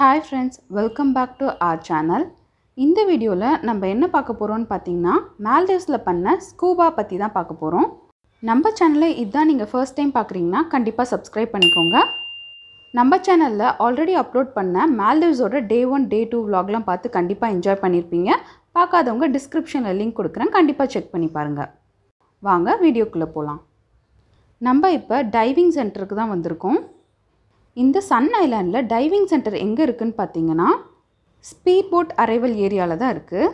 Hi friends, welcome back to our channel. இந்த வீடியோவில் நம்ம என்ன பார்க்க போகிறோம்னு பார்த்தீங்கன்னா மால்டீவ்ஸில் பண்ண ஸ்கூபா பற்றி தான் பார்க்க போகிறோம். நம்ம சேனலில் இதுதான் நீங்கள் ஃபர்ஸ்ட் டைம் பார்க்குறீங்கன்னா கண்டிப்பாக சப்ஸ்கிரைப் பண்ணிக்கோங்க. நம்ம சேனலில் ஆல்ரெடி அப்லோட் பண்ண மால்டீவ்ஸோட டே 1 டே 2 vlogலாம் பார்த்து கண்டிப்பாக என்ஜாய் பண்ணியிருப்பீங்க. பார்க்காதவங்க டிஸ்கிரிப்ஷனில் லிங்க் கொடுக்குறேன், கண்டிப்பாக செக் பண்ணி பாருங்கள். வாங்க வீடியோக்குள்ளே போகலாம். நம்ம இப்போ டைவிங் சென்டருக்கு தான் வந்திருக்கோம். இந்த சன் ஐலாண்டில் டைவிங் சென்டர் எங்கே இருக்குதுன்னு பார்த்தீங்கன்னா ஸ்பீட் போட் அரைவல் ஏரியாவில் தான் இருக்குது.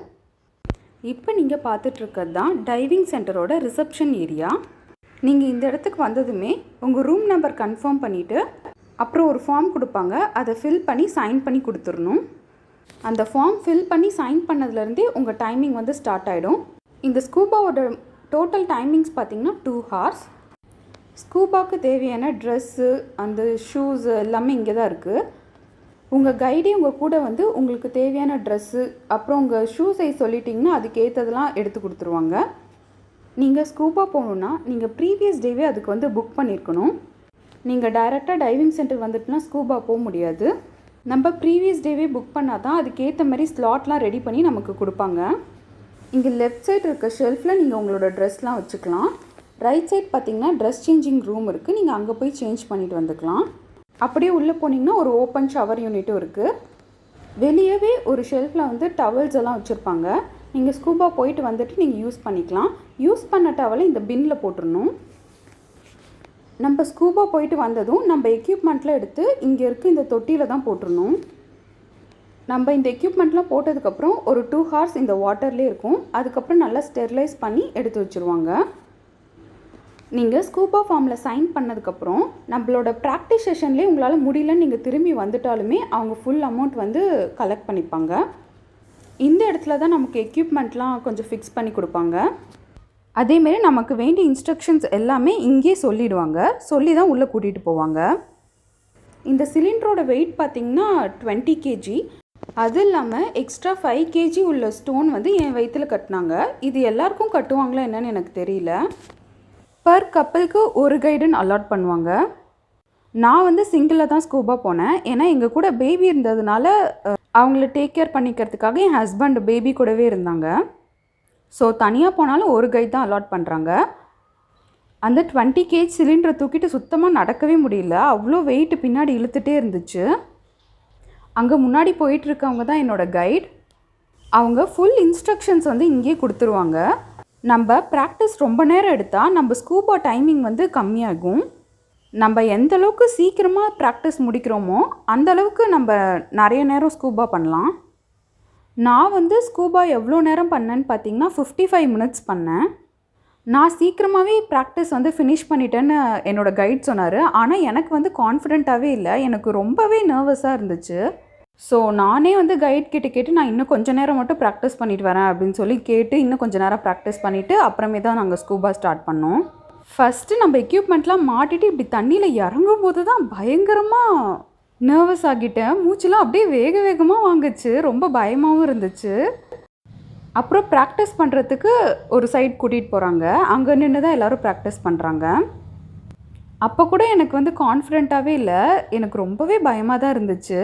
இப்போ நீங்கள் பார்த்துட்ருக்கிறது தான் டைவிங் சென்டரோட ரிசப்ஷன் ஏரியா. நீங்கள் இந்த இடத்துக்கு வந்ததுமே உங்கள் ரூம் நம்பர் கன்ஃபார்ம் பண்ணிவிட்டு அப்புறம் ஒரு ஃபார்ம் கொடுப்பாங்க, அதை ஃபில் பண்ணி சைன் பண்ணி கொடுத்துடணும். அந்த ஃபார்ம் ஃபில் பண்ணி சைன் பண்ணதுலேருந்தே உங்கள் டைமிங் வந்து ஸ்டார்ட் ஆகிடும். இந்த ஸ்கூபாவோட டோட்டல் டைமிங்ஸ் பார்த்திங்கன்னா 2 hours. ஸ்கூபாவுக்கு தேவையான ட்ரெஸ்ஸு அந்த ஷூஸு எல்லாமே இங்கே தான் இருக்குது. உங்கள் கைடே உங்கள் கூட வந்து உங்களுக்கு தேவையான ட்ரெஸ்ஸு அப்புறம் உங்கள் ஷூ சைஸ் சொல்லிட்டிங்கன்னா அதுக்கு ஏற்றதெல்லாம் எடுத்து கொடுத்துருவாங்க. நீங்கள் ஸ்கூபா போகணுன்னா நீங்கள் ப்ரீவியஸ் டேவே அதுக்கு வந்து புக் பண்ணியிருக்கணும். நீங்கள் டைரெக்டாக டைவிங் சென்டர் வந்துட்டுனா ஸ்கூபா போக முடியாது. நம்ம ப்ரீவியஸ் டேவே புக் பண்ணால் தான் அதுக்கேற்ற மாதிரி ஸ்லாட்லாம் ரெடி பண்ணி நமக்கு கொடுப்பாங்க. இங்கே லெஃப்ட் சைடு இருக்க ஷெல்ஃபில் நீங்கள் உங்களோட ட்ரெஸ்லாம் வச்சுக்கலாம். ரைட் சைட் பார்த்திங்கன்னா ட்ரெஸ் சேஞ்சிங் ரூம் இருக்குது, நீங்கள் அங்கே போய் சேஞ்ச் பண்ணிட்டு வந்துக்கலாம். அப்படியே உள்ளே போனீங்கன்னா ஒரு ஓப்பன் ஷவர் யூனிட்டும் இருக்குது. வெளியவே ஒரு ஷெல்ஃபில் வந்து டவல்ஸ் எல்லாம் வச்சுருப்பாங்க. நீங்கள் ஸ்கூபா போயிட்டு வந்துட்டு நீங்கள் யூஸ் பண்ணிக்கலாம். யூஸ் பண்ண டவலை இந்த பின்னில் போட்டுடணும். நம்ம ஸ்கூபா போயிட்டு வந்ததும் நம்ம எக்யூப்மெண்ட்லாம் எடுத்து இங்கே இருக்க இந்த தொட்டியில் தான் போட்டுடணும். நம்ம இந்த எக்யூப்மெண்ட்லாம் போட்டதுக்கப்புறம் ஒரு 2 hours இந்த வாட்டர்லேயே இருக்கும். அதுக்கப்புறம் நல்லா ஸ்டெர்லைஸ் பண்ணி எடுத்து வச்சுருவாங்க. நீங்கள் ஸ்கூபா ஃபார்மில் சைன் பண்ணதுக்கப்புறம் நம்மளோட ப்ராக்டிஸ் செஷன்லேயே உங்களால் முடியலன்னு நீங்கள் திரும்பி வந்துட்டாலுமே அவங்க ஃபுல் அமௌண்ட் வந்து கலெக்ட் பண்ணிப்பாங்க. இந்த இடத்துல தான் நமக்கு எக்யூப்மெண்ட்லாம் கொஞ்சம் ஃபிக்ஸ் பண்ணி கொடுப்பாங்க. அதேமாரி நமக்கு வேண்டிய இன்ஸ்ட்ரக்ஷன்ஸ் எல்லாமே இங்கே சொல்லிடுவாங்க, சொல்லி தான் உள்ளே கூட்டிகிட்டு போவாங்க. இந்த சிலிண்டரோட வெயிட் பார்த்திங்கன்னா 20 kg. அது இல்லாமல் எக்ஸ்ட்ரா 5 kg உள்ள ஸ்டோன் வந்து என் வயிற்றில் கட்டினாங்க. இது எல்லாருக்கும் கட்டுவாங்களா என்னன்னு எனக்கு தெரியல. பர் கப்பலுக்கு ஒரு கைடுன்னு அலாட் பண்ணுவாங்க. நான் வந்து சிங்கிளாக தான் ஸ்கூபா போனேன். ஏன்னா எங்கள் கூட பேபி இருந்ததுனால அவங்கள டேக் கேர் பண்ணிக்கிறதுக்காக என் ஹஸ்பண்ட் பேபி கூடவே இருந்தாங்க. ஸோ தனியாக போனாலும் ஒரு கைடு தான் அலாட் பண்ணுறாங்க. அந்த 20 kg சிலிண்டரை தூக்கிட்டு சுத்தமாக நடக்கவே முடியல, அவ்வளோ வெயிட் பின்னாடி இழுத்துகிட்டே இருந்துச்சு. அங்கே முன்னாடி போயிட்டுருக்கவங்க தான் என்னோடய கைட். அவங்க ஃபுல் இன்ஸ்ட்ரக்ஷன்ஸ் வந்து இங்கேயே கொடுத்துருவாங்க. நம்ம ப்ராக்டிஸ் ரொம்ப நேரம் எடுத்தால் நம்ம ஸ்கூபா டைமிங் வந்து கம்மியாகும். நம்ம எந்த அளவுக்கு சீக்கிரமாக ப்ராக்டிஸ் முடிக்கிறோமோ அந்தளவுக்கு நம்ம நிறைய நேரம் ஸ்கூபா பண்ணலாம். நான் வந்து ஸ்கூபா எவ்வளோ நேரம் பண்ணேன்னு பார்த்தீங்கன்னா 55 minutes பண்ணேன். நான் சீக்கிரமாகவே ப்ராக்டிஸ் வந்து ஃபினிஷ் பண்ணிட்டேன்னு என்னோடய கைட் சொன்னார். ஆனால் எனக்கு வந்து கான்ஃபிடென்ட்டாகவே இல்லை, எனக்கு ரொம்பவே நர்வஸாக இருந்துச்சு. ஸோ நானே வந்து கைட் கிட்ட கேட்டு நான் இன்னும் கொஞ்சம் நேரம் மட்டும் ப்ராக்டிஸ் பண்ணிட்டு வரேன் அப்படின்னு சொல்லி கேட்டு இன்னும் கொஞ்சம் நேரம் ப்ராக்டிஸ் பண்ணிவிட்டு அப்புறமே தான் நாங்கள் ஸ்கூபா ஸ்டார்ட் பண்ணோம். ஃபஸ்ட்டு நம்ம எக்யூப்மெண்ட்லாம் மாட்டிட்டு இப்படி தண்ணியில் இறங்கும் போது தான் பயங்கரமாக நர்வஸ் ஆகிட்டேன். மூச்செலாம் அப்படியே வேக வேகமாக வாங்குச்சு, ரொம்ப பயமாகவும் இருந்துச்சு. அப்புறம் ப்ராக்டிஸ் பண்ணுறதுக்கு ஒரு சைட் கூட்டிகிட்டு போகிறாங்க, அங்கே நின்று தான் எல்லோரும் ப்ராக்டிஸ் பண்ணுறாங்க. அப்போ கூட எனக்கு வந்து கான்ஃபிடென்ட்டாகவே இல்லை, எனக்கு ரொம்பவே பயமாக தான் இருந்துச்சு.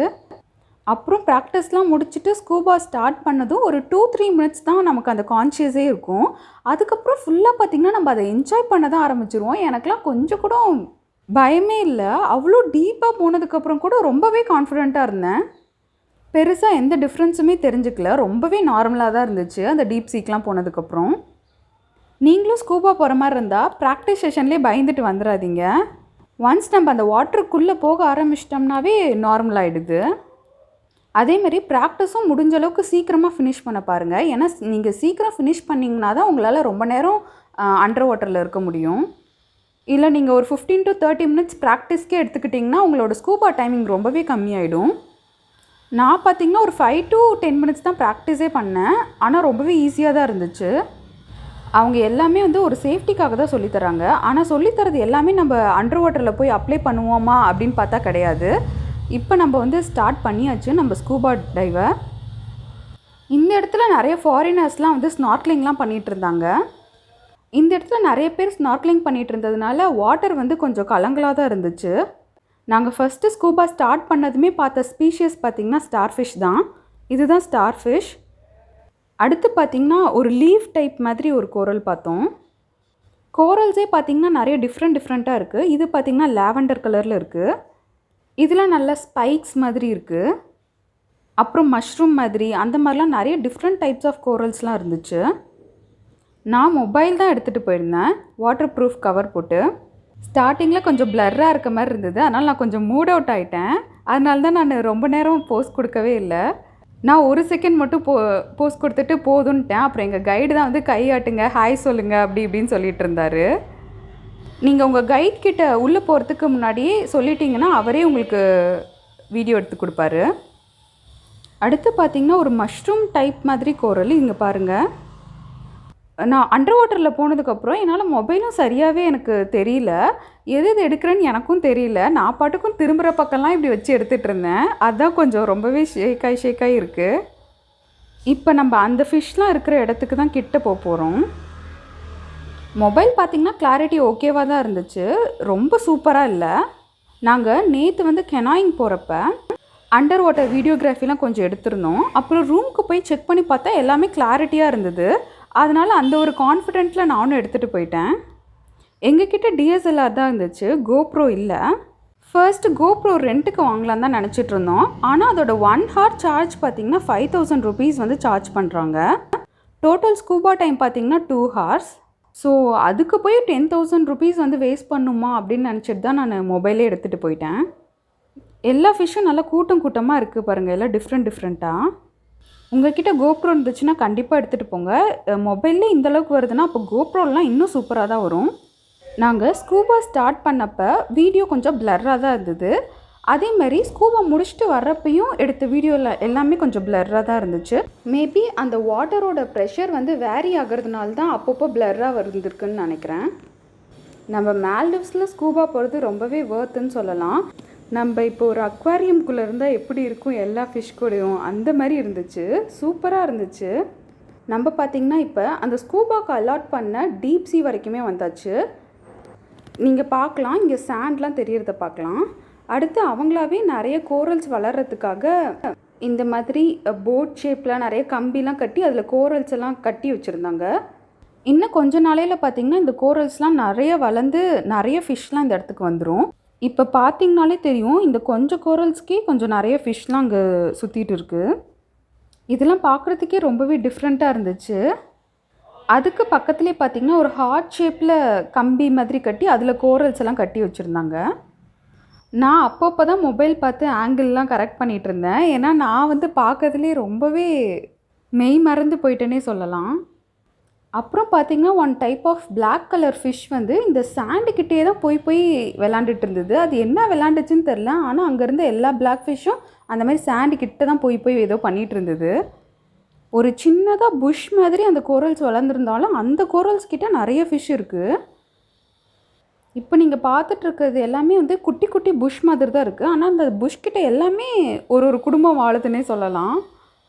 அப்புறம் ப்ராக்டிஸ்லாம் முடிச்சுட்டு ஸ்கூபா ஸ்டார்ட் பண்ணதும் ஒரு 2-3 minutes தான் நமக்கு அந்த கான்ஷியஸே இருக்கும். அதுக்கப்புறம் ஃபுல்லாக பார்த்திங்கன்னா நம்ம அதை என்ஜாய் பண்ண தான் ஆரம்பிச்சிருவோம். எனக்குலாம் கொஞ்சம் கூட பயமே இல்லை. அவ்வளோ டீப்பாக போனதுக்கப்புறம் கூட ரொம்பவே கான்ஃபிடென்ட்டாக இருந்தேன். பெருசாக எந்த டிஃப்ரென்ஸுமே தெரிஞ்சுக்கல, ரொம்பவே நார்மலாக தான் இருந்துச்சு அந்த டீப் சீக்கெலாம் போனதுக்கப்புறம். நீங்களும் ஸ்கூபா போகிற மாதிரி இருந்தால் ப்ராக்டிஸ் செஷன்லேயே பயந்துட்டு வந்துடாதீங்க. ஒன்ஸ் நம்ம அந்த வாட்டருக்குள்ளே போக ஆரம்பிச்சிட்டோம்னாவே நார்மல் ஆகிடுது. அதேமாதிரி ப்ராக்டிஸும் முடிஞ்ச அளவுக்கு சீக்கிரமாக ஃபினிஷ் பண்ண பாருங்கள். ஏன்னா நீங்கள் சீக்கிரம் ஃபினிஷ் பண்ணிங்கன்னா தான் உங்களால் ரொம்ப நேரம் அண்டர் வாட்டரில் இருக்க முடியும். இல்லை நீங்கள் ஒரு 15 to 30 minutes ப்ராக்டிஸ்க்கே எடுத்துக்கிட்டிங்கன்னா உங்களோட ஸ்கூபா டைமிங் ரொம்பவே கம்மியாயிடும். நான் பார்த்திங்கன்னா ஒரு 5 to 10 minutes தான் ப்ராக்டிஸே பண்ணேன். ஆனால் ரொம்பவே ஈஸியாக தான் இருந்துச்சு. அவங்க எல்லாமே வந்து ஒரு சேஃப்டிக்காக தான் சொல்லித்தராங்க. ஆனால் சொல்லித்தரது எல்லாமே நம்ம அண்டர் வாட்டரில் போய் அப்ளை பண்ணுவோமா அப்படின்னு பார்த்தா கிடையாது. இப்போ நம்ம வந்து ஸ்டார்ட் பண்ணியாச்சு நம்ம ஸ்கூபா டைவை. இந்த இடத்துல நிறைய ஃபாரினர்ஸ்லாம் வந்து ஸ்நார்க்லிங்லாம் பண்ணிகிட்டு இருந்தாங்க. இந்த இடத்துல நிறைய பேர் ஸ்நார்க்லிங் பண்ணிகிட்டு இருந்ததுனால வாட்டர் வந்து கொஞ்சம் கலங்கலாக தான் இருந்துச்சு. நாங்கள் ஃபஸ்ட்டு ஸ்கூபா ஸ்டார்ட் பண்ணதுமே பார்த்த ஸ்பீஷியஸ் பார்த்திங்கன்னா ஸ்டார் ஃபிஷ் தான். இதுதான் ஸ்டார் ஃபிஷ். அடுத்து பார்த்திங்கன்னா ஒரு லீஃப் டைப் மாதிரி ஒரு கோரல் பார்த்தோம். கோரல்ஸே பார்த்திங்கன்னா நிறைய டிஃப்ரெண்ட்டாக இருக்குது. இது பார்த்திங்கன்னா லாவெண்டர் கலரில் இருக்குது. இதில் நல்ல ஸ்பைக்ஸ் மாதிரி இருக்குது. அப்புறம் மஷ்ரூம் மாதிரி அந்த மாதிரிலாம் நிறைய டிஃப்ரெண்ட் டைப்ஸ் ஆஃப் கோரல்ஸ்லாம் இருந்துச்சு. நான் மொபைல் தான் எடுத்துகிட்டு போயிருந்தேன், வாட்டர் ப்ரூஃப் கவர் போட்டு. ஸ்டார்டிங்கில் கொஞ்சம் பிளர்ராக இருக்க மாதிரி இருந்தது, அதனால் நான் கொஞ்சம் மூட் அவுட் ஆகிட்டேன். அதனால தான் நான் ரொம்ப நேரம் போஸ்ட் கொடுக்கவே இல்லை. நான் 1 செகண்ட் மட்டும் போஸ்ட் கொடுத்துட்டு போதுன்ட்டேன். அப்புறம் எங்கள் கைடு தான் வந்து கையாட்டுங்க, ஹாய் சொல்லுங்கள் அப்படி இப்படின்னு சொல்லிட்டு இருந்தார். நீங்கள் உங்கள் கைட் கிட்ட உள்ளே போகிறதுக்கு முன்னாடியே சொல்லிட்டீங்கன்னா அவரே உங்களுக்கு வீடியோ எடுத்து கொடுப்பாரு. அடுத்து பார்த்திங்கன்னா ஒரு மஷ்ரூம் டைப் மாதிரி கோரல். இங்கே பாருங்கள், நான் அண்டர் வாட்டரில் போனதுக்கப்புறம் என்னால் மொபைலும் சரியாகவே எனக்கு தெரியல, எது எடுக்கிறேன்னு எனக்கும் தெரியல. நான் பாட்டுக்கும் திரும்புகிற பக்கம்லாம் இப்படி வச்சு எடுத்துகிட்டு இருந்தேன். அதுதான் கொஞ்சம் ரொம்பவே ஷேக்காகி இருக்குது. இப்போ நம்ம அந்த ஃபிஷ்லாம் இருக்கிற இடத்துக்கு தான் கிட்ட போகிறோம். மொபைல் பார்த்திங்கன்னா கிளாரிட்டி ஓகேவாக தான் இருந்துச்சு, ரொம்ப சூப்பராக இல்லை. நாங்கள் நேற்று வந்து கெனாயிங் போகிறப்ப அண்டர் வாட்டர் வீடியோகிராஃபிலாம் கொஞ்சம் எடுத்திருந்தோம். அப்புறம் ரூமுக்கு போய் செக் பண்ணி பார்த்தா எல்லாமே கிளாரிட்டியாக இருந்தது. அதனால் அந்த ஒரு கான்ஃபிடென்ட்டில் நானும் எடுத்துகிட்டு போயிட்டேன். எங்ககிட்ட டிஎஸ்எல்ஆர் தான் இருந்துச்சு, கோப்ரோ இல்லை. ஃபர்ஸ்ட்டு கோப்ரோ ரெண்ட்டுக்கு வாங்கலாம் தான் நினச்சிட்டு இருந்தோம். ஆனால் அதோட 1 hour சார்ஜ் பார்த்திங்கன்னா 5000 rupees வந்து சார்ஜ் பண்ணுறாங்க. டோட்டல் ஸ்கூபா டைம் பார்த்திங்கன்னா 2 hours. ஸோ அதுக்கு போய் 10,000 rupees வந்து வேஸ்ட் பண்ணுமா அப்படின்னு நினச்சிட்டு தான் நான் மொபைலே எடுத்துகிட்டு போயிட்டேன். எல்லா ஃபிஷ்ஷும் நல்லா கூட்டமாக இருக்குது பாருங்கள், எல்லாம் டிஃப்ரெண்ட்டாக. உங்கள்கிட்ட கோப்ரோ இருந்துச்சுன்னா கண்டிப்பாக எடுத்துகிட்டு போங்க. மொபைல்லே இந்தளவுக்கு வருதுன்னா அப்போ கோப்ரோலாம் இன்னும் சூப்பராக தான் வரும். நாங்கள் ஸ்கூபா ஸ்டார்ட் பண்ணப்போ வீடியோ கொஞ்சம் பிளர்ராக தான் இருந்தது. அதேமாதிரி ஸ்கூபா முடிச்சுட்டு வர்றப்பையும் எடுத்த வீடியோவில் எல்லாமே கொஞ்சம் பிளர்ராக தான் இருந்துச்சு. மேபி அந்த வாட்டரோட ப்ரெஷர் வந்து வேரி ஆகிறதுனால தான் அப்பப்போ பிளர்ராக வந்துருக்குன்னு நினைக்கிறேன். நம்ம மால்டிவ்ஸில் ஸ்கூபா போகிறது ரொம்பவே வர்த்துன்னு சொல்லலாம். நம்ம இப்போ ஒரு அக்வாரியம்குள்ளே இருந்தால் எப்படி இருக்கும் எல்லா ஃபிஷ் கூடயும், அந்த மாதிரி இருந்துச்சு, சூப்பராக இருந்துச்சு. நம்ம பார்த்திங்கன்னா இப்போ அந்த ஸ்கூபாக்கு அலாட் பண்ண டீப் சீ வரைக்குமே வந்தாச்சு. நீங்கள் பார்க்கலாம், இங்கே சாண்ட்லாம் தெரியறத பார்க்கலாம். அடுத்து அவங்களாவே நிறைய கோரல்ஸ் வளர்கிறதுக்காக இந்த மாதிரி போட் ஷேப்பில் நிறைய கம்பிலாம் கட்டி அதில் கோரல்ஸ் எல்லாம் கட்டி வச்சுருந்தாங்க. இன்னும் கொஞ்ச நாளையில் பார்த்திங்கன்னா இந்த கோரல்ஸ்லாம் நிறைய வளர்ந்து நிறைய ஃபிஷ்லாம் இந்த இடத்துக்கு வந்துடும். இப்போ பார்த்திங்கனாலே தெரியும், இந்த கொஞ்சம் கோரல்ஸ்க்கே கொஞ்சம் நிறைய ஃபிஷ்லாம் அங்கே சுற்றிட்டு இருக்குது. இதெல்லாம் பார்க்குறதுக்கே ரொம்பவே டிஃப்ரெண்ட்டாக இருந்துச்சு. அதுக்கு பக்கத்துலேயே பார்த்திங்கன்னா ஒரு ஹார்ட் ஷேப்பில் கம்பி மாதிரி கட்டி அதில் கோரல்ஸ் எல்லாம் கட்டி வச்சுருந்தாங்க. நான் அப்பப்போ தான் மொபைல் பார்த்து ஆங்கிள்லாம் கரெக்ட் பண்ணிகிட்டு இருந்தேன். ஏன்னா நான் வந்து பார்க்கறதுலே ரொம்பவே மெய் மறந்து போயிட்டேனே சொல்லலாம். அப்புறம் பார்த்திங்கன்னா 1 type of black colour fish வந்து இந்த சாண்டுக்கிட்டே தான் போய் விளாண்டுட்டு இருந்தது. அது என்ன விளாண்டுச்சுன்னு தெரில, ஆனால் அங்கேருந்து எல்லா பிளாக் ஃபிஷ்ஷும் அந்த மாதிரி சாண்டுக்கிட்ட தான் போய் ஏதோ பண்ணிகிட்டு இருந்தது. ஒரு சின்னதாக புஷ் மாதிரி அந்த கோரல்ஸ் வளர்ந்துருந்தாலும் அந்த கோரல்ஸ் கிட்ட நிறைய ஃபிஷ் இருக்குது. இப்போ நீங்கள் பார்த்துட்ருக்கிறது எல்லாமே வந்து குட்டி புஷ் மாதிரி தான் இருக்குது. ஆனால் அந்த புஷ்கிட்ட எல்லாமே ஒரு குடும்பம் வாழுதுன்னே சொல்லலாம்.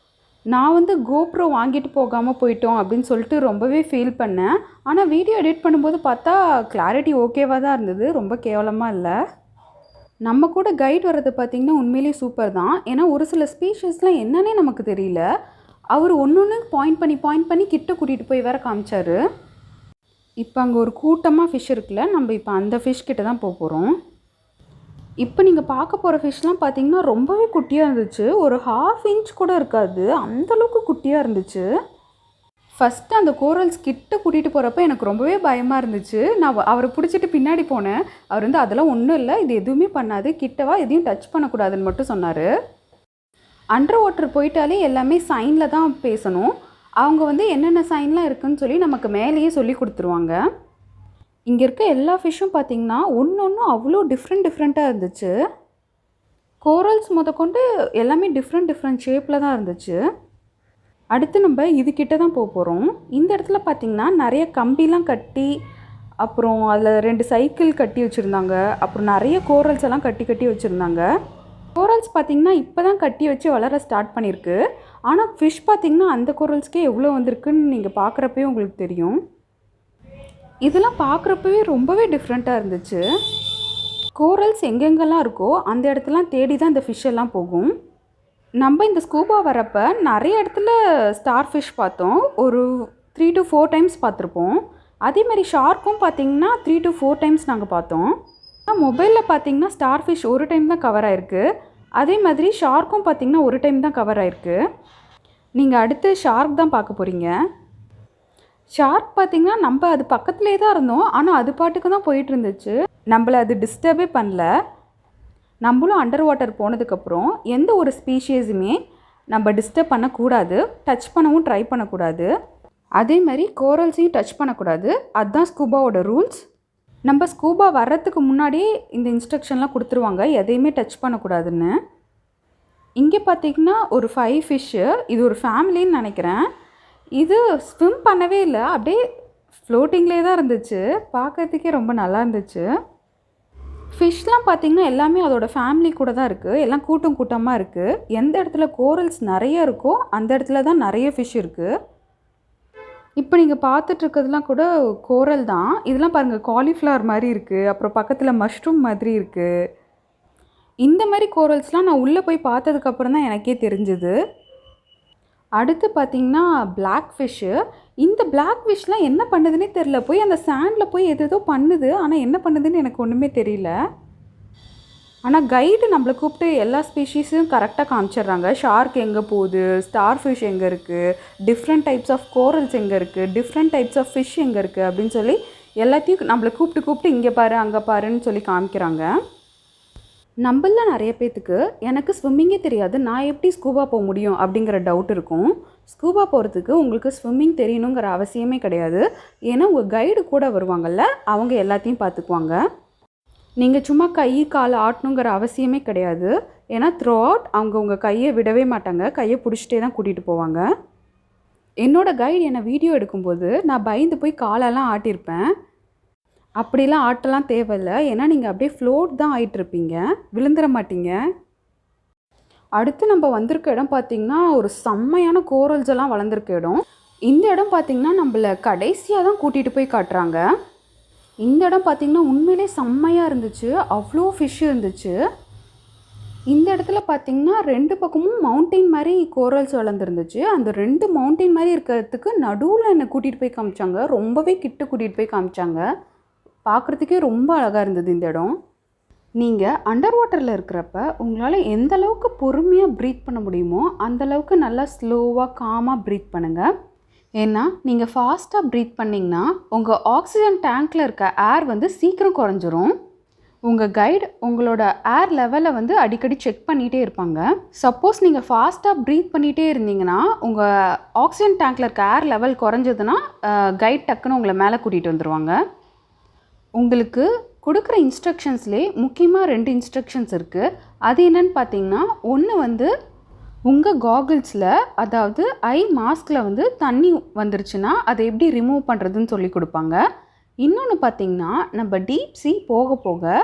நான் வந்து கோப்ரோ வாங்கிட்டு போகாமல் போயிட்டோம் அப்படின்னு சொல்லிட்டு ரொம்பவே ஃபீல் பண்ணேன். ஆனால் வீடியோ எடிட் பண்ணும்போது பார்த்தா கிளாரிட்டி ஓகேவாக தான் இருந்தது, ரொம்ப கேவலமாக இல்லை. நம்ம கூட கைட் வர்றது பார்த்திங்கன்னா உண்மையிலேயே சூப்பர் தான். ஏன்னா ஒரு சில ஸ்பீஷஸ்லாம் என்னன்னே நமக்கு தெரியல. அவர் ஒன்று பாயிண்ட் பண்ணி கிட்ட கூட்டிகிட்டு போய் வேறு காமிச்சார். இப்போ அங்கே ஒரு கூட்டமாக ஃபிஷ் இருக்குல்ல, நம்ம இப்போ அந்த ஃபிஷ் கிட்ட தான் போகிறோம். இப்போ நீங்கள் பார்க்க போகிற ஃபிஷ்லாம் பார்த்திங்கன்னா ரொம்பவே குட்டியாக இருந்துச்சு. ஒரு 1/2 inch கூட இருக்காது, அந்தளவுக்கு குட்டியாக இருந்துச்சு. ஃபஸ்ட்டு அந்த கோரல்ஸ் கிட்ட கூட்டிகிட்டு போகிறப்ப எனக்கு ரொம்பவே பயமாக இருந்துச்சு. நான் அவரை பிடிச்சிட்டு பின்னாடி போனேன். அவர் வந்து அதெல்லாம் ஒன்றும் இல்லை, இது எதுவுமே பண்ணாது, கிட்டவா எதையும் டச் பண்ணக்கூடாதுன்னு மட்டும் சொன்னார். அண்டர் வாட்டர் போயிட்டாலே எல்லாமே சைனில் தான் பேசணும். அவங்க வந்து என்னென்ன சைன்லாம் இருக்குதுன்னு சொல்லி நமக்கு மேலேயே சொல்லி கொடுத்துருவாங்க. இங்கே இருக்க எல்லா ஃபிஷ்ஷும் பார்த்திங்கன்னா ஒன்று அவ்வளோ டிஃப்ரெண்ட்டாக இருந்துச்சு. கோரல்ஸ் முதற்கொண்டு எல்லாமே டிஃப்ரெண்ட் ஷேப்பில் தான் இருந்துச்சு. அடுத்து நம்ம இதுக்கிட்ட தான் போகிறோம். இந்த இடத்துல பார்த்திங்கன்னா நிறைய கம்பிலாம் கட்டி, அப்புறம் அதில் 2 சைக்கிள் கட்டி வச்சுருந்தாங்க. அப்புறம் நிறைய கோரல்ஸ் எல்லாம் கட்டி வச்சுருந்தாங்க. கோரல்ஸ் பார்த்திங்கன்னா இப்போ தான் கட்டி வச்சு வளர ஸ்டார்ட் பண்ணியிருக்கு. ஆனால் ஃபிஷ் பார்த்திங்கன்னா அந்த கோரல்ஸ்க்கே எவ்வளோ வந்திருக்குன்னு நீங்கள் பார்க்குறப்பே உங்களுக்கு தெரியும். இதெல்லாம் பார்க்குறப்பவே ரொம்பவே டிஃப்ரெண்ட்டாக இருந்துச்சு. கோரல்ஸ் எங்கெங்கெல்லாம் இருக்கோ அந்த இடத்துலாம் தேடி தான் இந்த ஃபிஷ் எல்லாம் போகும். நம்ம இந்த ஸ்கூபா வரப்போ நிறைய இடத்துல ஸ்டார் ஃபிஷ் பார்த்தோம். ஒரு 3 to 4 டைம்ஸ் பார்த்துருப்போம். அதேமாதிரி ஷார்க்கும் பார்த்திங்கன்னா 3 to 4 டைம்ஸ் நாங்கள் பார்த்தோம். மொபைலில் பார்த்திங்கன்னா ஸ்டார் ஃபிஷ் ஒரு டைம் தான் கவர் ஆகிருக்கு. அதே மாதிரி ஷார்க்கும் பார்த்திங்கன்னா ஒரு டைம் தான் கவர் ஆகிருக்கு. நீங்கள் அடுத்து ஷார்க் தான் பார்க்க போகிறீங்க. ஷார்க் பார்த்திங்கன்னா நம்ம அது பக்கத்துலேயே தான் இருந்தோம். ஆனால் அது பாட்டுக்கு தான் போயிட்டு இருந்துச்சு. நம்மளை அது டிஸ்டர்பே பண்ணல. நம்மளும் அண்டர் வாட்டர் போனதுக்கப்புறம் எந்த ஒரு ஸ்பீஷீஸுமே நம்ம டிஸ்டர்ப் பண்ணக்கூடாது, டச் பண்ணவும் ட்ரை பண்ணக்கூடாது. அதே மாதிரி கோரல்ஸையும் டச் பண்ணக்கூடாது. அதுதான் ஸ்கூபாவோட ரூல்ஸ். நம்ம ஸ்கூபா வர்றதுக்கு முன்னாடியே இந்த இன்ஸ்ட்ரக்ஷன்லாம் கொடுத்துருவாங்க, எதையுமே டச் பண்ணக்கூடாதுன்னு. இங்கே பார்த்திங்கன்னா ஒரு 5 ஃபிஷ்ஷு. இது ஒரு ஃபேமிலின்னு நினைக்கிறேன். இது ஸ்விம் பண்ணவே இல்லை, அப்படியே ஃப்ளோட்டிங்லேயே தான் இருந்துச்சு. பார்க்கறதுக்கே ரொம்ப நல்லா இருந்துச்சு. ஃபிஷ்லாம் பார்த்திங்கன்னா எல்லாமே அதோடய ஃபேமிலி கூட தான் இருக்குது. எல்லாம் கூட்டம் கூட்டமாக இருக்குது. எந்த இடத்துல கோரல்ஸ் நிறைய இருக்கோ அந்த இடத்துல தான் நிறைய ஃபிஷ் இருக்குது. இப்போ நீங்கள் பார்த்துட்ருக்கிறதுலாம் கூட கோரல் தான். இதெல்லாம் பாருங்கள், காலிஃப்ளவர் மாதிரி இருக்குது. அப்புறம் பக்கத்தில் மஷ்ரூம் மாதிரி இருக்குது. இந்த மாதிரி கோரல்ஸ்லாம் நான் உள்ளே போய் பார்த்ததுக்கப்புறம் தான் எனக்கே தெரிஞ்சுது. அடுத்து பார்த்திங்கன்னா பிளாக் ஃபிஷ்ஷு. இந்த பிளாக் ஃபிஷ்லாம் என்ன பண்ணுதுன்னே தெரில. போய் அந்த சாண்டில் போய் எதோ பண்ணுது, ஆனால் என்ன பண்ணுதுன்னு எனக்கு ஒன்றுமே தெரியல. ஆனால் கைடு நம்மளை கூப்பிட்டு எல்லா ஸ்பீஷீஸும் கரெக்டாக காமிச்சிடுறாங்க. ஷார்க் எங்கே போகுது, ஸ்டார் ஃபிஷ் எங்கே இருக்குது, டிஃப்ரெண்ட் டைப்ஸ் ஆஃப் கோரல்ஸ் எங்கே இருக்குது, டிஃப்ரெண்ட் டைப்ஸ் ஆஃப் ஃபிஷ் எங்கே இருக்குது அப்படின்னு சொல்லி எல்லாத்தையும் நம்மளை கூப்பிட்டு இங்கே பாரு அங்கே பாருன்னு சொல்லி காமிக்கிறாங்க. நம்மள நிறைய பேத்துக்கு எனக்கு ஸ்விம்மிங்கே தெரியாது, நான் எப்படி ஸ்கூபா போக முடியும் அப்படிங்கிற டவுட் இருக்கும். ஸ்கூபா போகிறதுக்கு உங்களுக்கு ஸ்விம்மிங் தெரியணுங்கிற அவசியமே கிடையாது. ஏன்னா உங்கள் கைடு கூட வருவாங்கள்ல, அவங்க எல்லாத்தையும் பார்த்துக்குவாங்க. நீங்கள் சும்மா கை கால் ஆட்டணுங்கிற அவசியமே கிடையாது. ஏன்னா த்ரூ அவுட் அவங்க உங்கள் கையை விடவே மாட்டாங்க, கையை பிடிச்சிட்டே தான் கூட்டிகிட்டு போவாங்க. என்னோடய கைடு என்னை வீடியோ எடுக்கும்போது நான் பயந்து போய் காலெல்லாம் ஆட்டியிருப்பேன். அப்படிலாம் ஆட்டெல்லாம் தேவையில்லை, ஏன்னா நீங்கள் அப்படியே ஃப்ளோட் தான் ஆகிட்டுருப்பீங்க, விழுந்துட மாட்டீங்க. அடுத்து நம்ம வந்திருக்க இடம் பார்த்திங்கன்னா ஒரு செம்மையான கோரல்ஸ் எல்லாம் வளர்ந்துருக்க இடம். இந்த இடம் பார்த்திங்கன்னா நம்மளை கடைசியாக தான் கூட்டிகிட்டு போய் காட்டுறாங்க. இந்த இடம் பார்த்திங்கன்னா உண்மையிலே செம்மையாக இருந்துச்சு. அவ்வளோ ஃபிஷ் இருந்துச்சு. இந்த இடத்துல பார்த்திங்கன்னா 2 பக்கமும் மவுண்டெயின் மாதிரி கோரல்ஸ் வளர்ந்துருந்துச்சு. அந்த 2 மவுண்டெயின் மாதிரி இருக்கிறதுக்கு நடுவில் என்னை கூட்டிகிட்டு போய் காமிச்சாங்க. ரொம்பவே கிட்ட கூட்டிகிட்டு போய் காமிச்சாங்க. பார்க்குறதுக்கே ரொம்ப அழகாக இருந்தது இந்த இடம். நீங்கள் அண்டர் வாட்டரில் இருக்கிறப்ப உங்களால் எந்த அளவுக்கு பொறுமையாக ப்ரீத் பண்ண முடியுமோ அந்தளவுக்கு நல்லா ஸ்லோவாக காமாக ப்ரீத் பண்ணுங்கள். ஏன்னா நீங்கள் ஃபாஸ்ட்டாக ப்ரீத் பண்ணிங்கன்னா உங்கள் ஆக்சிஜன் டேங்க்கில் இருக்க ஏர் வந்து சீக்கிரம் குறைஞ்சிரும். உங்கள் கைடு உங்களோட ஏர் லெவலை வந்து அடிக்கடி செக் பண்ணிகிட்டே இருப்பாங்க. சப்போஸ் நீங்கள் ஃபாஸ்ட்டாக ப்ரீத் பண்ணிகிட்டே இருந்தீங்கன்னா உங்கள் ஆக்சிஜன் டேங்க்கில் இருக்க ஏர் லெவல் குறைஞ்சதுன்னா கைட் டக்குன்னு உங்களை மேலே கூட்டிகிட்டு வந்துடுவாங்க. உங்களுக்கு கொடுக்குற இன்ஸ்ட்ரக்ஷன்ஸ்லேயே முக்கியமாக 2 இன்ஸ்ட்ரக்ஷன்ஸ் இருக்குது. அது என்னென்னு பார்த்தீங்கன்னா, ஒன்று வந்து உங்கள் காகிள்ஸில், அதாவது ஐ மாஸ்கில் வந்து தண்ணி வந்துருச்சுன்னா அதை எப்படி ரிமூவ் பண்ணுறதுன்னு சொல்லி கொடுப்பாங்க. இன்னொன்று பார்த்திங்கன்னா, நம்ம டீப் சீ போக போக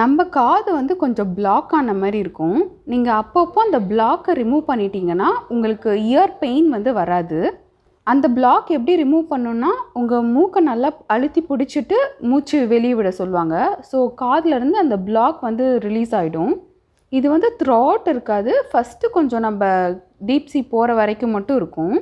நம்ம காது வந்து கொஞ்சம் பிளாக் ஆன மாதிரி இருக்கும். நீங்கள் அப்பப்போ அந்த பிளாக்கை ரிமூவ் பண்ணிட்டீங்கன்னா உங்களுக்கு இயர் பெயின் வந்து வராது. அந்த பிளாக் எப்படி ரிமூவ் பண்ணணுன்னா, உங்கள் மூக்கை நல்லா அழுத்தி பிடிச்சிட்டு மூச்சு வெளியே விட சொல்லுவாங்க. ஸோ காதுலேருந்து அந்த பிளாக் வந்து ரிலீஸ் ஆகிடும். இது வந்து த்ராட் இருக்காது, ஃபஸ்ட்டு கொஞ்சம் நம்ம டீப் சீ போகிற வரைக்கும் மட்டும் இருக்கும்.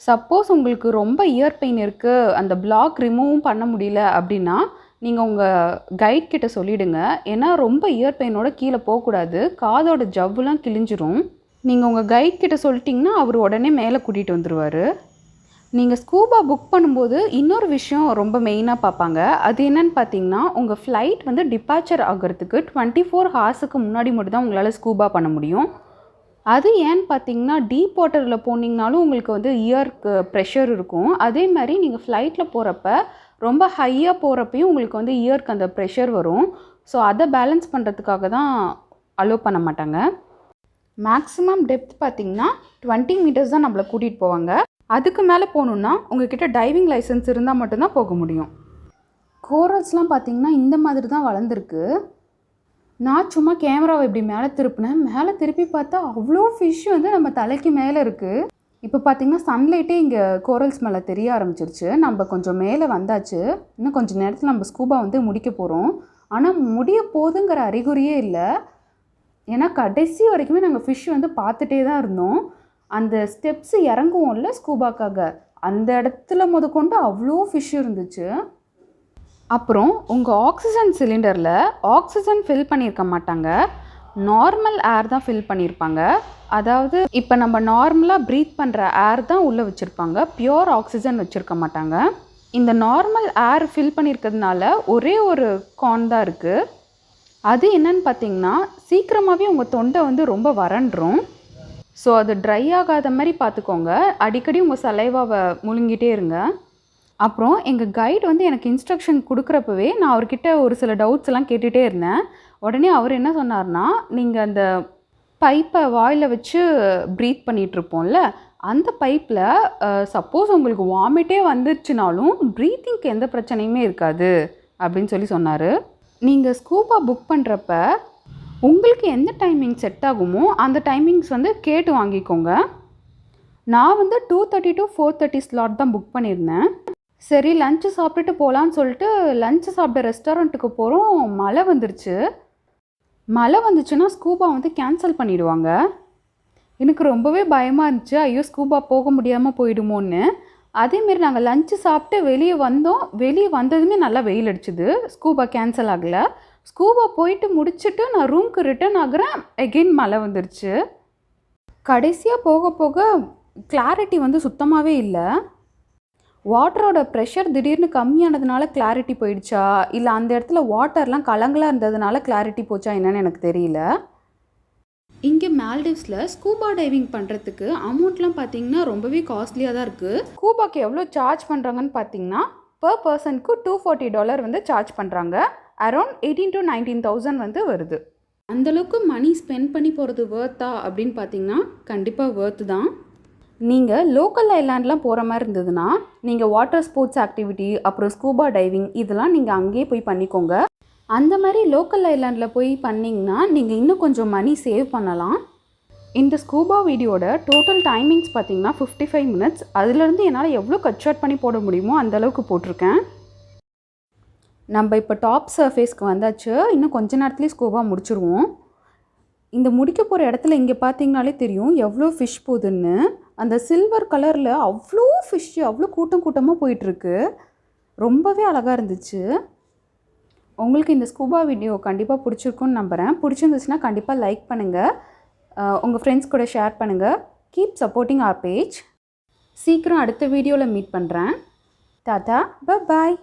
சப்போஸ் உங்களுக்கு ரொம்ப இயர் பெயின் இருக்குது, அந்த பிளாக் ரிமூவும் பண்ண முடியல அப்படின்னா நீங்கள் உங்கள் கைட் கிட்ட சொல்லிவிடுங்க. ஏன்னா ரொம்ப இயர் பெயினோட கீழே போகக்கூடாது, காதோட ஜவ்வுலாம் கிழிஞ்சிரும். நீங்கள் உங்கள் கைட் கிட்ட சொல்லிட்டிங்கன்னா அவர் உடனே மேலே கூட்டிகிட்டு வந்துடுவார். நீங்கள் ஸ்கூபா புக் பண்ணும்போது இன்னொரு விஷயம் ரொம்ப மெயினாக பார்ப்பாங்க. அது என்னென்னு பார்த்தீங்கன்னா, உங்கள் ஃப்ளைட் வந்து டிபார்ச்சர் ஆகிறதுக்கு 24 ஹார்ஸுக்கு முன்னாடி மட்டும் தான் உங்களால் ஸ்கூபா பண்ண முடியும். அது ஏன்னு பார்த்தீங்கன்னா, டீப் வாட்டரில் போனீங்கனாலும் உங்களுக்கு வந்து இயருக்கு ப்ரெஷர் இருக்கும். அதே மாதிரி நீங்கள் ஃப்ளைட்டில் போகிறப்ப ரொம்ப ஹையாக போகிறப்பையும் உங்களுக்கு வந்து இயருக்கு அந்த ப்ரெஷர் வரும். ஸோ அதை பேலன்ஸ் பண்ணுறதுக்காக தான் அலோவ் பண்ண மாட்டாங்க. மேக்ஸிமம் டெப்த் பார்த்திங்கன்னா 20 மீட்டர்ஸ் தான் நம்மளை கூட்டிகிட்டு போவாங்க. அதுக்கு மேலே போகணுன்னா உங்கள்கிட்ட டைவிங் லைசன்ஸ் இருந்தால் மட்டும்தான் போக முடியும். கோரல்ஸ்லாம் பார்த்திங்கன்னா இந்த மாதிரி தான் வளர்ந்துருக்கு. நான் சும்மா கேமராவை இப்படி மேலே திருப்பினேன். மேலே திருப்பி பார்த்தா அவ்வளோ ஃபிஷ் வந்து நம்ம தலைக்கு மேலே இருக்குது. இப்போ பார்த்திங்கன்னா சன்லைட்டே இங்கே கோரல்ஸ் மேலே தெரிய ஆரம்பிச்சிருச்சு. நம்ம கொஞ்சம் மேலே வந்தாச்சு. இன்னும் கொஞ்சம் நேரத்தில் நம்ம ஸ்கூபா வந்து முடிக்க போகிறோம். ஆனால் முடிய போதுங்கிற அறிகுறியே இல்லை. ஏன்னா கடைசி வரைக்குமே நாங்கள் ஃபிஷ் வந்து பார்த்துட்டே தான் இருந்தோம். அந்த ஸ்டெப்ஸ் இறங்குவோம்ல ஸ்கூபாக்காக, அந்த இடத்துல முதற்கொண்டு அவ்வளோ ஃபிஷ் இருந்துச்சு. அப்புறம் உங்கள் ஆக்சிஜன் சிலிண்டரில் ஆக்சிஜன் ஃபில் பண்ணியிருக்க மாட்டாங்க, நார்மல் ஏர் தான் ஃபில் பண்ணியிருப்பாங்க. அதாவது இப்போ நம்ம நார்மலாக ப்ரீத் பண்ணுற ஏர் தான் உள்ளே வச்சுருப்பாங்க, பியோர் ஆக்சிஜன் வச்சுருக்க மாட்டாங்க. இந்த நார்மல் ஏர் ஃபில் பண்ணியிருக்கிறதுனால ஒரே ஒரு கான் தான் இருக்குது. அது என்னன்னு பார்த்தீங்கன்னா, சீக்கிரமாகவே உங்கள் தொண்டை வந்து ரொம்ப வறண்டுரும். ஸோ அது ட்ரை ஆகாத மாதிரி பார்த்துக்கோங்க. அடிக்கடி உங்கள் சலைவாவை முழுங்கிட்டே இருங்க. அப்புறம் எங்கள் கைடு வந்து எனக்கு இன்ஸ்ட்ரக்ஷன் கொடுக்குறப்பவே நான் அவர்கிட்ட ஒரு சில டவுட்ஸ் எல்லாம் கேட்டுகிட்டே இருந்தேன். உடனே அவர் என்ன சொன்னார்னா, நீங்கள் அந்த பைப்பை வாயில் வச்சு ப்ரீத் பண்ணிகிட்ருப்போம்ல, அந்த பைப்பில் சப்போஸ் உங்களுக்கு வாமிட்டே வந்துருச்சுனாலும் ப்ரீத்திங்க்கு எந்த பிரச்சனையுமே இருக்காது அப்படின்னு சொன்னார். நீங்கள் ஸ்கூபா புக் பண்ணுறப்ப உங்களுக்கு எந்த டைமிங் செட் ஆகுமோ அந்த டைமிங்ஸ் வந்து கேட்டு வாங்கிக்கோங்க. நான் வந்து 2:30 to 4:30 ஸ்லாட் தான் புக் பண்ணியிருந்தேன். சரி லஞ்சு சாப்பிட்டுட்டு போகலான்னு சொல்லிட்டு லஞ்சு சாப்பிட்ட ரெஸ்டாரண்ட்டுக்கு போகிறோம். மழை வந்துருச்சு. மழை வந்துச்சுன்னா ஸ்கூபா வந்து கேன்சல் பண்ணிவிடுவாங்க. எனக்கு ரொம்பவே பயமாக இருந்துச்சு, ஐயோ ஸ்கூபா போக முடியாமல் போயிடுமோன்னு. அதேமாரி நாங்கள் லஞ்சு சாப்பிட்டு வெளியே வந்தோம். வெளியே வந்ததுமே நல்லா வெயில் அடிச்சுது, ஸ்கூபா கேன்சல் ஆகலை. ஸ்கூபா போயிட்டு முடிச்சுட்டு நான் ரூமுக்கு ரிட்டர்ன் ஆகுறேன், எகெயின் மழை வந்துருச்சு. கடைசியாக போக போக கிளாரிட்டி வந்து சுத்தமாகவே இல்லை. வாட்டரோட ப்ரெஷர் திடீர்னு கம்மியானதுனால கிளாரிட்டி போயிடுச்சா, இல்லை அந்த இடத்துல வாட்டர்லாம் கலங்கலாக இருந்ததுனால கிளாரிட்டி போச்சா என்னன்னு எனக்கு தெரியல. இங்கே மால்டிவ்ஸில் ஸ்கூபா டைவிங் பண்ணுறதுக்கு அமௌண்ட்லாம் பார்த்தீங்கன்னா ரொம்பவே காஸ்ட்லியாக தான் இருக்குது. ஸ்கூபாக்கு எவ்வளோ சார்ஜ் பண்ணுறாங்கன்னு பார்த்தீங்கன்னா, பர் பர்சனுக்கு $240 வந்து சார்ஜ் பண்ணுறாங்க. அரௌண்ட் 18,000 to 19,000 வந்து வருது. அந்தளவுக்கு மணி ஸ்பெண்ட் பண்ணி போகிறது வேர்த்தா அப்படின்னு பார்த்தீங்கன்னா கண்டிப்பாக வேர்த்து தான். நீங்கள் லோக்கல் ஐலாண்ட்லாம் போகிற மாதிரி இருந்ததுன்னா நீங்கள் வாட்டர் ஸ்போர்ட்ஸ் ஆக்டிவிட்டி அப்புறம் ஸ்கூபா டைவிங் இதெல்லாம் நீங்கள் அங்கேயே போய் பண்ணிக்கோங்க. அந்த மாதிரி லோக்கல் ஐலாண்டில் போய் பண்ணிங்கன்னா நீங்கள் இன்னும் கொஞ்சம் மணி சேவ் பண்ணலாம். இந்த ஸ்கூபா வீடியோட டோட்டல் டைமிங்ஸ் பார்த்தீங்கன்னா 55 மினிட்ஸ். அதுலேருந்து என்னால் எவ்வளோ கட் ஷார்ட் பண்ணி போட முடியுமோ அந்தளவுக்கு போட்டிருக்கேன். நம்ம இப்போ டாப் சர்ஃபேஸ்க்கு வந்தாச்சு. இன்னும் கொஞ்ச நேரத்துலேயே ஸ்கூபா முடிச்சுருவோம். இந்த முடிக்க போகிற இடத்துல இங்கே பார்த்தீங்கனாலே தெரியும் எவ்வளோ ஃபிஷ் போகுதுன்னு. அந்த சில்வர் கலரில் அவ்வளோ ஃபிஷ்ஷு அவ்வளோ கூட்டமாக போயிட்டுருக்கு. ரொம்பவே அழகாக இருந்துச்சு. உங்களுக்கு இந்த ஸ்கூபா வீடியோ கண்டிப்பாக பிடிச்சிருக்குன்னு நம்புகிறேன். பிடிச்சிருந்துச்சுன்னா கண்டிப்பாக லைக் பண்ணுங்கள், உங்கள் ஃப்ரெண்ட்ஸ் கூட ஷேர் பண்ணுங்கள். Keep supporting our page. சீக்கிரம் அடுத்த வீடியோவில் மீட் பண்ணுறேன். டாடா, பாய்.